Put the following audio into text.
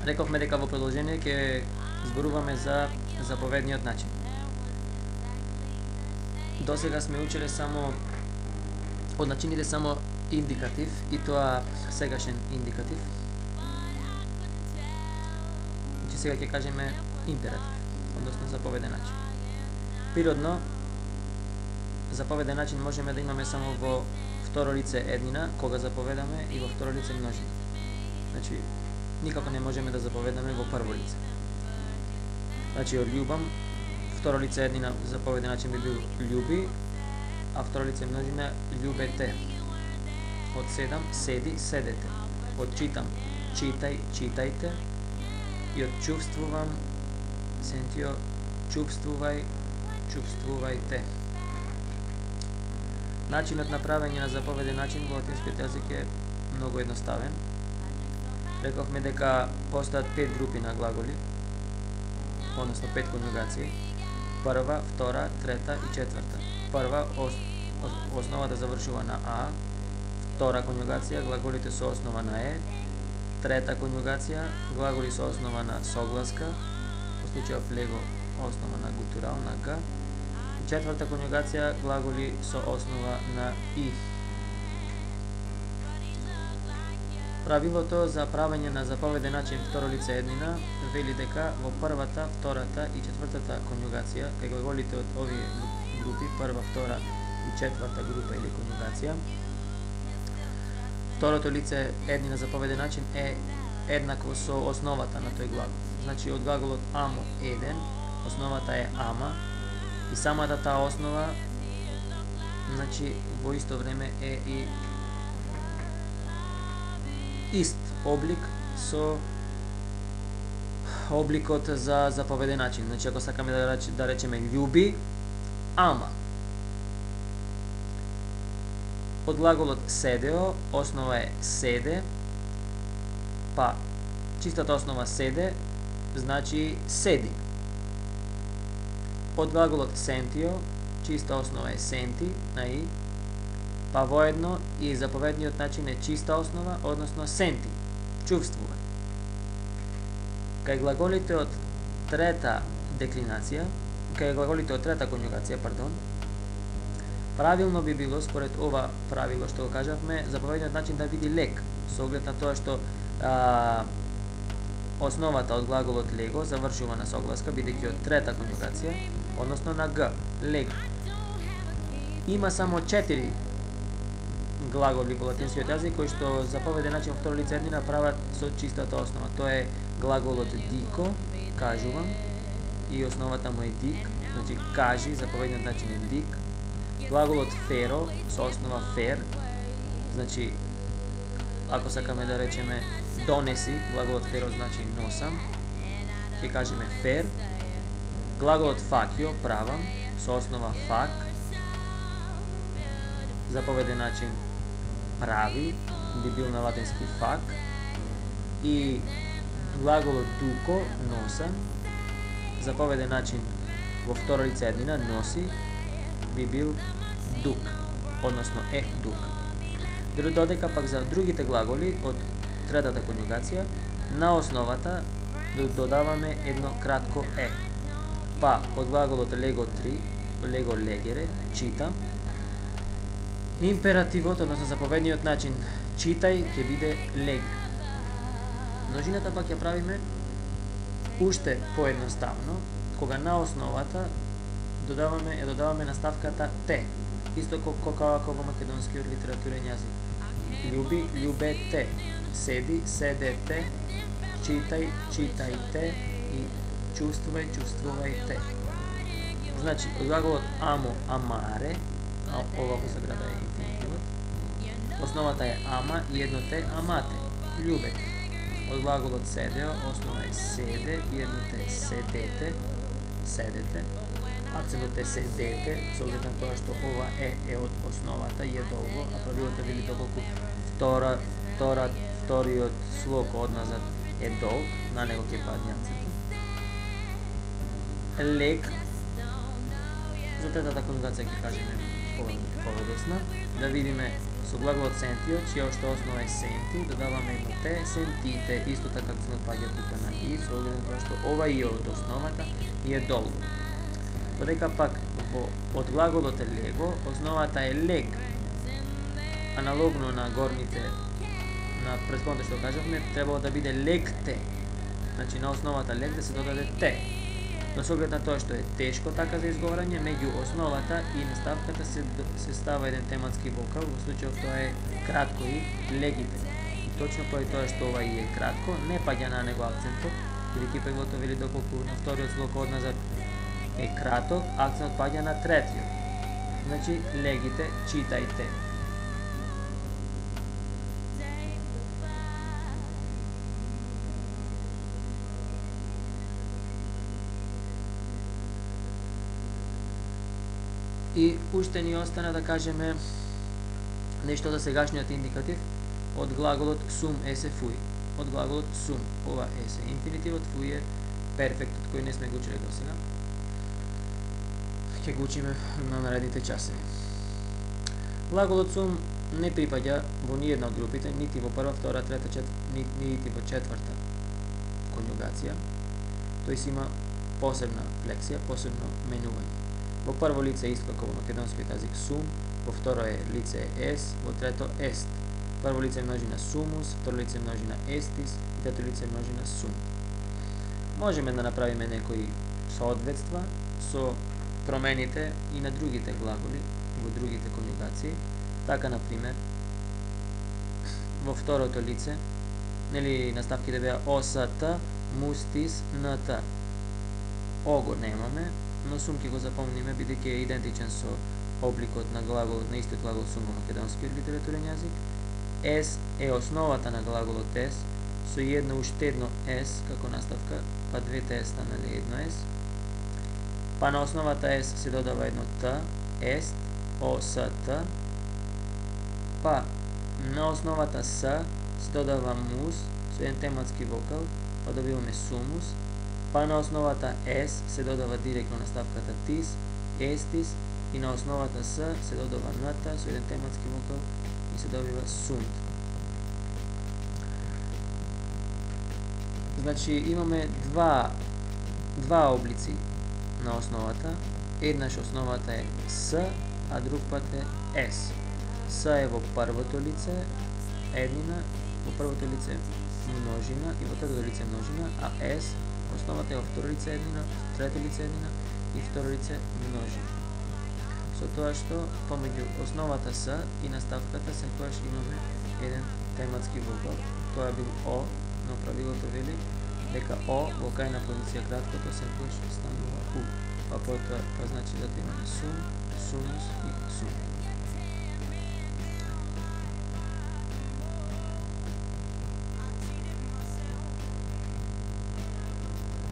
Рековме дека во продолжение ќе зборуваме за заповедниот начин. До сега сме учеле само од начините само индикатив и тоа сегашен индикатив. Значи сега ќе кажеме императив, односно заповеден начин. Природно заповеден начин можеме да имаме само во второ лице еднина кога заповедаме и во второ лице множина. Значи никако не можеме да заповедаме во прво лице. Значи од љубам, второ лице еднина заповеден начин би бил љуби, а второ лице множина љубете. Од седам, седи, седете. Од читам, читај, читајте. И од чувствувам, сентио, чувствувај, чувствувајте. Начинот на правење на заповеден начин во латинскиот јазик е многу едноставен. Рековме дека постојат 5 групи на глаголи, односно 5 конјугации. Прва, втора, трета и четврта. Прва, основата завршува на А. Втора конјугација, глаголите со основа на Е. Трета конјугација, глаголи со основа на согласка, во случајов лего основа на гутурал, на Г. Четврта конјугација, глаголи со основа на И. Правилото за правење на заповеден начин второ лице еднина вели дека во првата, втората и четвртата конјугација, кај глаголите од овие групи, прва, втора и четврта група или конјугација, второто лице еднина заповеден начин е еднакво со основата на тој глагол. Значи од глаголот амо еден, основата е ама и самата таа основа, значи во исто време е и ист облик со обликот за заповеден начин. Значи ако сакаме да речеме љуби, ама. Од глаголот седео, основа е седе, па чистата основа седе, значи седи. Од глаголот сентио, чиста основа е сенти, на и, па воедно и заповедниот начин е чиста основа, односно сенти, чувствува. Кај глаголите од трета деклинација, кај глаголите од трета конјугација, правилно би било, според ова правило што го кажавме, заповедниот начин да биде лек, со оглед на тоа што основата од глаголот лего завршува на согласка, бидејќи од трета конјугација, односно на Г, лег. Има само 4 глаголи во латинскиот јазик кои што заповеден начин во второ лице еднина прават со чистата основа. Тоа е глаголот дико, кажувам, и основата му е дик, значи кажи, заповедниот начин е дик. Глаголот феро со основа фер, значи ако сакаме да речеме донеси, глаголот феро значи носам, ќе кажеме фер. Глаголот факио, правам, со основа фак, заповеден начин прави, би бил на латински фак. И глаголот дуко, носам, заповеден начин во второ лице еднина, носи, би бил дук, односно е дук. Додека пак за другите глаголи од третата конјугација, на основата додаваме едно кратко е. Па од глаголот лего 3, лего легере, читам, императивот, односно заповедниот начин читај ќе биде лег. Множината пак ја правиме уште поедноставно, кога на основата додаваме наставката те, исто како во македонскиот литературен јазик. Љуби, љубете, седи, седете, читај, читајте и чувствувај, чувствувајте. Значи, од глаголот амо, амаре, ова во саграда е инфинитивот, основата е ама и едно те, амате, љубете. Од глаголот седео, основа е седе и едно те, седете, седете. Акцентот е седете, со оглед на тоа што ова е од основата и е долго, а правилото вели доколку вториот слог одназад е долг, на него ќе падне акцентот. Лег, за третата конјугација ќе кажеме подесна, да видиме со глаголот сентио, чија што основа е сенти, додаваме едно те, сентите, исто така акцентот паѓа тука на и, со оглед на тоа што ова и од основата и е долго. Додека пак од глаголот е лего, основата е лег. Аналогно на горните, на претходното што кажавме, требало да биде легте. Значи на основата лег да се додаде те. Но со оглед на тоа што е тешко така за изговарање, меѓу основата и наставката се става еден тематски вокал, во случајот тоа е кратко и легите. И точно поради тоа што ова и е кратко, не паѓа на него акцентот, бидејќи преглото вели доколку на вториот слог одназад е краток, акцентот паѓа на третиот. Значи легите, читајте. И уште ни остана да кажеме нешто за сегашниот индикатив од глаголот sum esse fui. Од глаголот sum, ова есе инфинитивот, fui е перфектот кој не сме го учили до сега. Ќе го учиме на наредните часови. Глаголот sum не припаѓа во ниедна од групите, нити во прва, втора, трета, нити во четврта конјугација. Тој си има посебна флексија, посебно менување. Во прво лице е исто како во македонскиот јазик sum, во второ лице е es, во трето est. Прво лице е множина sumus, второ лице е множина estis и трето лице е множина sum. Можеме да направиме некои соодветства со промените и на другите глаголи во другите конјугации. Така, например, во второто лице, нели наставките беа ост, мустис, нт. О го немаме, но sum ќе го запомниме бидејќи е идентичен со обликот на глаголот, на истиот глагол sum во македонскиот литературен јазик. Es е основата на глаголот es, со едно уште едно es како наставка, па двете es станале едно es. Па на основата es се додава едно т, est, ост. Па на основата с се додава mus, со еден тематски вокал, па добиваме sumus. Па на основата es се додава директно наставката tis, estis, и на основата с се додава ната со еден тематски вокал и се добива sunt. Значи имаме два облици на основата. Еднаш основата е с, а друг пат е s. С е во првото лице еднина, во првото лице множина и во третото лице множина, а s основата е во второ лице еднина, трето лице еднина и второ лице множина. Со тоа што помеѓу основата с и наставката секогаш имаме еден тематски вокал. Тоа бил о, но правилото вели дека о во крајна позиција краткото секогаш станува у. Па значи да имаме sum, sumus и sum.